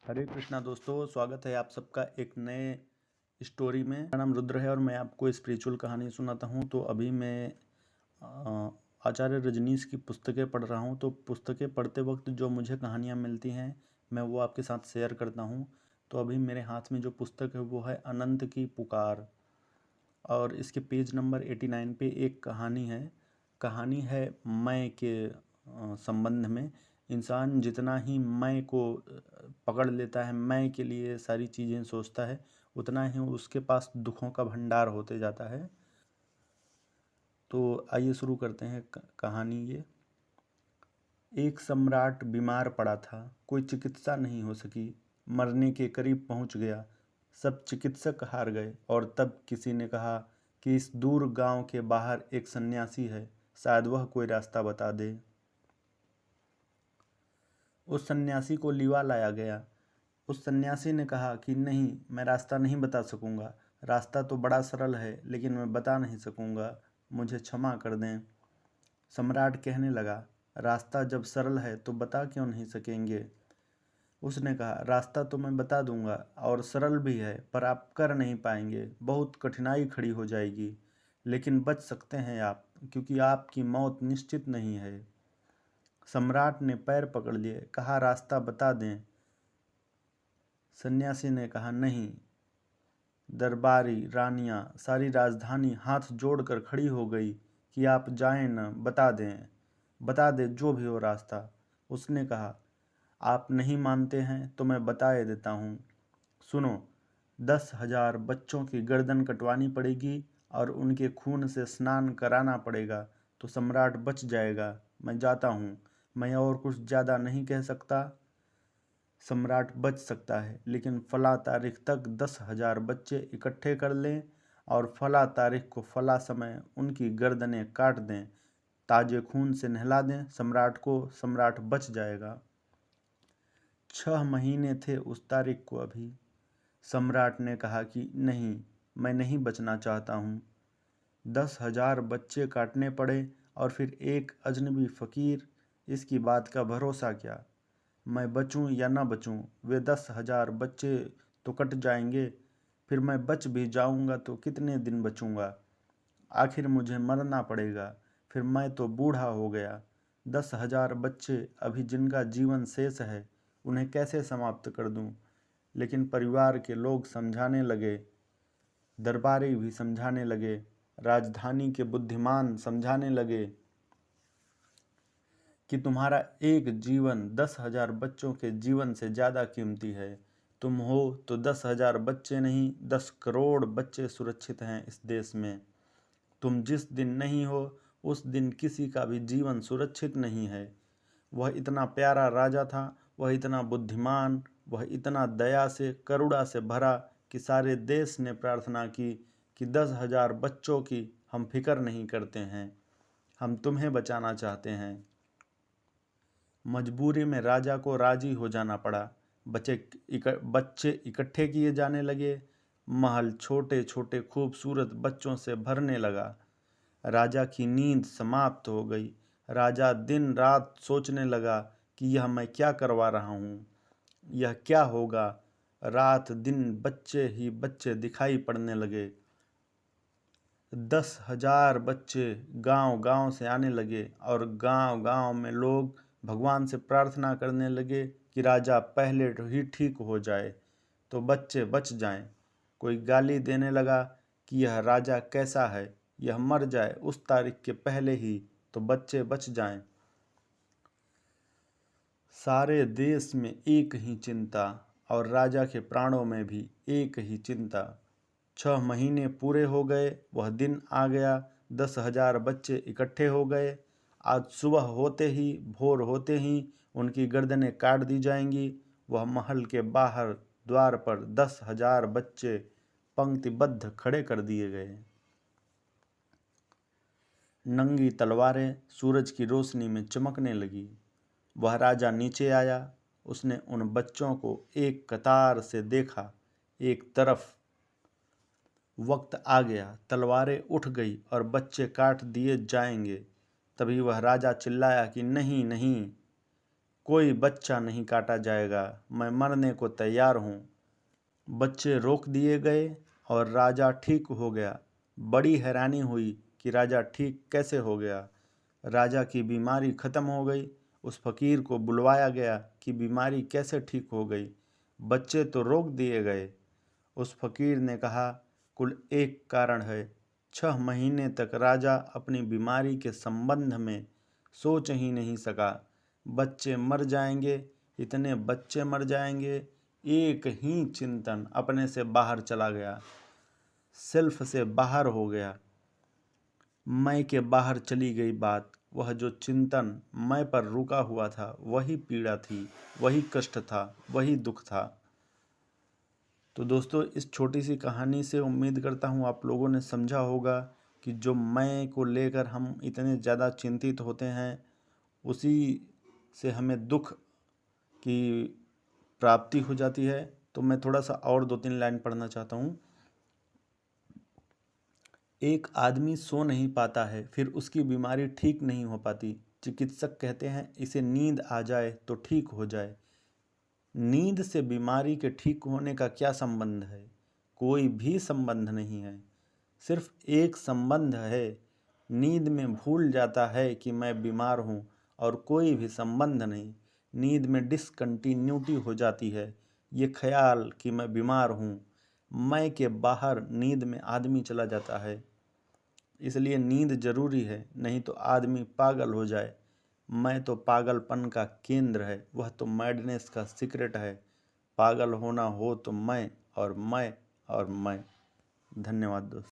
हरे कृष्णा दोस्तों, स्वागत है आप सबका एक नए स्टोरी में। मेरा नाम रुद्र है और मैं आपको स्पिरिचुअल कहानी सुनाता हूँ। तो अभी मैं आचार्य रजनीश की पुस्तकें पढ़ रहा हूँ। तो पुस्तकें पढ़ते वक्त जो मुझे कहानियाँ मिलती हैं मैं वो आपके साथ शेयर करता हूँ। तो अभी मेरे हाथ में जो पुस्तक है वो है अनंत की पुकार, और इसके पेज नंबर 89 पे एक कहानी है मैं के संबंध में। इंसान जितना ही मैं को पकड़ लेता है, मैं के लिए सारी चीज़ें सोचता है, उतना ही उसके पास दुखों का भंडार होते जाता है। तो आइए शुरू करते हैं कहानी। ये एक सम्राट बीमार पड़ा था, कोई चिकित्सा नहीं हो सकी, मरने के करीब पहुंच गया। सब चिकित्सक हार गए और तब किसी ने कहा कि इस दूर गांव के बाहर एक सन्यासी है, शायद वह कोई रास्ता बता दे। उस सन्यासी को लिवा लाया गया। उस सन्यासी ने कहा कि नहीं, मैं रास्ता नहीं बता सकूंगा। रास्ता तो बड़ा सरल है लेकिन मैं बता नहीं सकूंगा, मुझे क्षमा कर दें। सम्राट कहने लगा, रास्ता जब सरल है तो बता क्यों नहीं सकेंगे। उसने कहा, रास्ता तो मैं बता दूंगा और सरल भी है, पर आप कर नहीं पाएंगे, बहुत कठिनाई खड़ी हो जाएगी। लेकिन बच सकते हैं आप, क्योंकि आपकी मौत निश्चित नहीं है। सम्राट ने पैर पकड़ लिए, कहा, रास्ता बता दें। सन्यासी ने कहा, नहीं। दरबारी रानियां, सारी राजधानी हाथ जोड़कर खड़ी हो गई कि आप जाएं न, बता दें जो भी हो रास्ता। उसने कहा, आप नहीं मानते हैं तो मैं बताए देता हूँ। सुनो, 10,000 बच्चों की गर्दन कटवानी पड़ेगी और उनके खून से स्नान कराना पड़ेगा तो सम्राट बच जाएगा। मैं जाता हूँ, मैं और कुछ ज़्यादा नहीं कह सकता। सम्राट बच सकता है, लेकिन फला तारीख तक 10,000 बच्चे इकट्ठे कर लें और फला तारीख को फला समय उनकी गर्दनें काट दें, ताजे खून से नहला दें सम्राट को, सम्राट बच जाएगा। 6 महीने थे उस तारीख को अभी। सम्राट ने कहा कि नहीं, मैं नहीं बचना चाहता हूँ। 10,000 बच्चे काटने पड़े और फिर एक अजनबी फ़कीर, इसकी बात का भरोसा क्या। मैं बचूं या ना बचूं, वे 10,000 बच्चे तो कट जाएंगे। फिर मैं बच भी जाऊंगा तो कितने दिन बचूंगा, आखिर मुझे मरना पड़ेगा। फिर मैं तो बूढ़ा हो गया। 10,000 बच्चे अभी जिनका जीवन शेष है, उन्हें कैसे समाप्त कर दूं। लेकिन परिवार के लोग समझाने लगे, दरबारी भी समझाने लगे, राजधानी के बुद्धिमान समझाने लगे कि तुम्हारा एक जीवन 10,000 बच्चों के जीवन से ज़्यादा कीमती है। तुम हो तो 10,000 बच्चे नहीं, 10 करोड़ बच्चे सुरक्षित हैं इस देश में। तुम जिस दिन नहीं हो उस दिन किसी का भी जीवन सुरक्षित नहीं है। वह इतना प्यारा राजा था, वह इतना बुद्धिमान, वह इतना दया से, करुणा से भरा कि सारे देश ने प्रार्थना की कि 10,000 बच्चों की हम फिक्र नहीं करते हैं, हम तुम्हें बचाना चाहते हैं। मजबूरी में राजा को राजी हो जाना पड़ा। बच्चे इकट्ठे किए जाने लगे। महल छोटे छोटे खूबसूरत बच्चों से भरने लगा। राजा की नींद समाप्त हो गई। राजा दिन रात सोचने लगा कि यह मैं क्या करवा रहा हूँ, यह क्या होगा। रात दिन बच्चे ही बच्चे दिखाई पड़ने लगे। 10,000 बच्चे गांव गांव से आने लगे और गांव गांव में लोग भगवान से प्रार्थना करने लगे कि राजा पहले ही ठीक हो जाए तो बच्चे बच जाएं। कोई गाली देने लगा कि यह राजा कैसा है, यह मर जाए उस तारीख के पहले ही तो बच्चे बच जाएं। सारे देश में एक ही चिंता और राजा के प्राणों में भी एक ही चिंता। 6 महीने पूरे हो गए, वह दिन आ गया। 10,000 बच्चे इकट्ठे हो गए। आज सुबह होते ही, भोर होते ही उनकी गर्दनें काट दी जाएंगी। वह महल के बाहर द्वार पर 10,000 बच्चे पंक्तिबद्ध खड़े कर दिए गए। नंगी तलवारें सूरज की रोशनी में चमकने लगी। वह राजा नीचे आया। उसने उन बच्चों को एक कतार से देखा। एक तरफ वक्त आ गया, तलवारें उठ गई और बच्चे काट दिए जाएंगे। तभी वह राजा चिल्लाया कि नहीं नहीं, कोई बच्चा नहीं काटा जाएगा, मैं मरने को तैयार हूँ। बच्चे रोक दिए गए और राजा ठीक हो गया। बड़ी हैरानी हुई कि राजा ठीक कैसे हो गया। राजा की बीमारी खत्म हो गई। उस फकीर को बुलवाया गया कि बीमारी कैसे ठीक हो गई। बच्चे तो रोक दिए गए। उस फकीर ने कहा, कुल एक कारण है। 6 महीने तक राजा अपनी बीमारी के संबंध में सोच ही नहीं सका। बच्चे मर जाएंगे, इतने बच्चे मर जाएंगे। एक ही चिंतन अपने से बाहर चला गया, सेल्फ से बाहर हो गया। मैं के बाहर चली गई बात। वह जो चिंतन मैं पर रुका हुआ था, वही पीड़ा थी, वही कष्ट था, वही दुख था। तो दोस्तों, इस छोटी सी कहानी से उम्मीद करता हूँ आप लोगों ने समझा होगा कि जो मैं को लेकर हम इतने ज़्यादा चिंतित होते हैं, उसी से हमें दुख की प्राप्ति हो जाती है। तो मैं थोड़ा सा और 2-3 लाइन पढ़ना चाहता हूँ। एक आदमी सो नहीं पाता है, फिर उसकी बीमारी ठीक नहीं हो पाती। चिकित्सक कहते हैं इसे नींद आ जाए तो ठीक हो जाए। नींद से बीमारी के ठीक होने का क्या संबंध है? कोई भी संबंध नहीं है। सिर्फ एक संबंध है, नींद में भूल जाता है कि मैं बीमार हूँ, और कोई भी संबंध नहीं। नींद में डिसकंटिन्यूटी हो जाती है। ये ख्याल कि मैं बीमार हूँ, मैं के बाहर नींद में आदमी चला जाता है। इसलिए नींद जरूरी है, नहीं तो आदमी पागल हो जाए। मैं तो पागलपन का केंद्र है, वह तो मैडनेस का सीक्रेट है। पागल होना हो तो मैं, और मैं, और मैं। धन्यवाद दोस्तों।